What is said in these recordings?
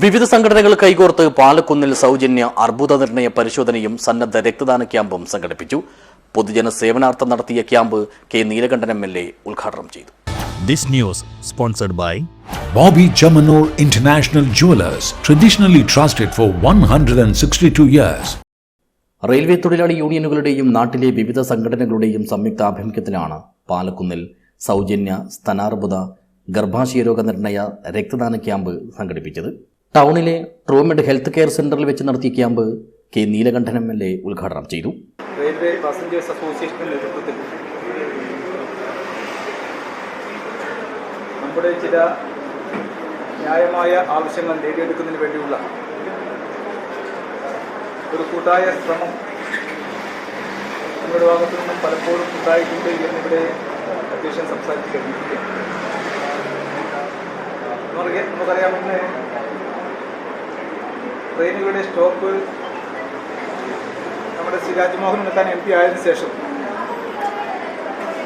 വിവിധ സംഘടനകൾ കൈകോർത്ത് പാലക്കുന്നിൽ സൗജന്യ അർബുദ നിർണയ പരിശോധനയും സന്നദ്ധ രക്തദാന ക്യാമ്പും സംഘടിപ്പിച്ചു. പൊതുജന സേവനാർത്ഥം നടത്തിയ ക്യാമ്പ് കെ നീലകണ്ഠൻ MLA ഉദ്ഘാടനം ചെയ്തു. This news sponsored by Bobby Chamanur International Jewelers, traditionally trusted for 162 years. Railway തൊഴിലാളി യൂണിയനുകളുടെയും നാട്ടിലെ വിവിധ സംഘടനകളുടെയും സംയുക്താഭിമുഖ്യത്തിലാണ് പാലക്കുന്നിൽ സൗജന്യ സ്തനാർബുദ ഗർഭാശയരോഗ നിർണയ രക്തദാന ക്യാമ്പ് സംഘടിപ്പിച്ചത്. ടൗണിലെ ട്രൂമെഡ് ഹെൽത്ത് കെയർ സെന്ററിൽ വെച്ച് നടത്തിയ ക്യാമ്പ് കെ നീലകണ്ഠൻ MLA ഉദ്ഘാടനം ചെയ്തു. റെയിൽവേ പാസഞ്ചേഴ്സ് അസോസിയേഷന്റെ നേതൃത്വത്തിൽ നമ്മുടെ ചില ന്യായമായ ആവശ്യങ്ങൾ നേടിയെടുക്കുന്നതിന് വേണ്ടിയുള്ള ഒരു കൂട്ടായ ശ്രമം നമ്മുടെ ഭാഗത്തു നിന്നും പലപ്പോഴും ഉണ്ടായിട്ടുണ്ട് എന്നിവിടെ അധ്യക്ഷൻ സംസാരിച്ച് കഴിഞ്ഞിരിക്കുകയാണ്. നമുക്കറിയാമെന്ന് ട്രെയിനുകളുടെ സ്റ്റോപ്പ് നമ്മുടെ ശ്രീ രാജ്മോഹൻ ഉണ്ണിത്താൻ MP ആയതിനു ശേഷം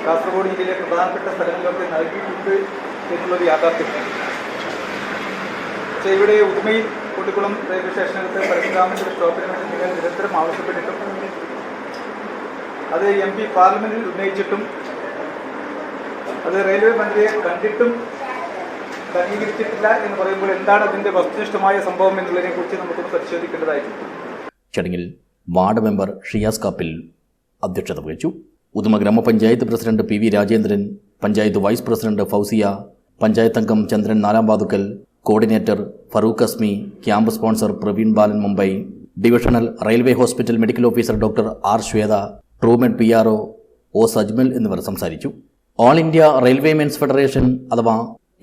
കാസർഗോഡ് ജില്ലയിലെ പ്രധാനപ്പെട്ട സ്ഥലങ്ങളിലൊക്കെ നൽകിയിട്ടുണ്ട് എന്നുള്ളൊരു യാഥാർത്ഥ്യമാണ്. പക്ഷേ ഇവിടെ ഉദുമയിൽ കോട്ടിക്കുളം റെയിൽവേ സ്റ്റേഷനകത്ത് പരശുരാമൻ്റെ സ്റ്റോപ്പിന് വേണ്ടി നിങ്ങൾ നിരന്തരം ആവശ്യപ്പെട്ടിട്ടും അത് MP പാർലമെന്റിൽ ഉന്നയിച്ചിട്ടും അത് റെയിൽവേ മന്ത്രിയെ കണ്ടിട്ടും അംഗീകരിച്ചിട്ടില്ല എന്ന് പറയുമ്പോൾ എന്താണ് അതിന്റെ വസ്തുനിഷ്ഠമായ സംഭവം എന്നുള്ളതിനെ കുറിച്ച് നമുക്കൊന്ന് പരിശോധിക്കേണ്ടതായിട്ടുണ്ട്. ചടങ്ങിൽ വാർഡ് മെമ്പർ ഷിയാസ് കാപ്പിൽ അധ്യക്ഷത വഹിച്ചു. ഉദുമ ഗ്രാമപഞ്ചായത്ത് president PV Rajendran, panchayat vice president Fousiya, panchayat അംഗം Chandran Nalamvathukkal, coordinator Farooq Azmi, camp sponsor Praveen Balan Mumbai, divisional railway hospital medical officer doctor R Shweta, Truemed PRO O Sajmal എന്നിവർ സംസാരിച്ചു. All India railway men's federation അഥവാ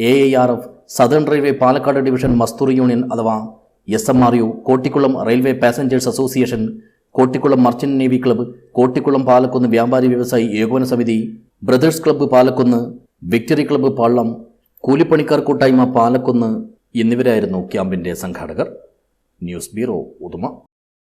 AIRF, southern railway Palakkad division Mazdoor union അഥവാ SMRU, Kottikulam railway passengers association, Kottikulam merchant navy club, Kottikulam Palakkunnu Vyapari Vyavasayi Ekopana Samithi, brothers club Palakkunnu, victory club പള്ളം, കൂലിപ്പണിക്കാർ കൂട്ടായ്മ പാലക്കുന്ന് എന്നിവരായിരുന്നു ക്യാമ്പിന്റെ സംഘാടകർ. News bureau, Uduma.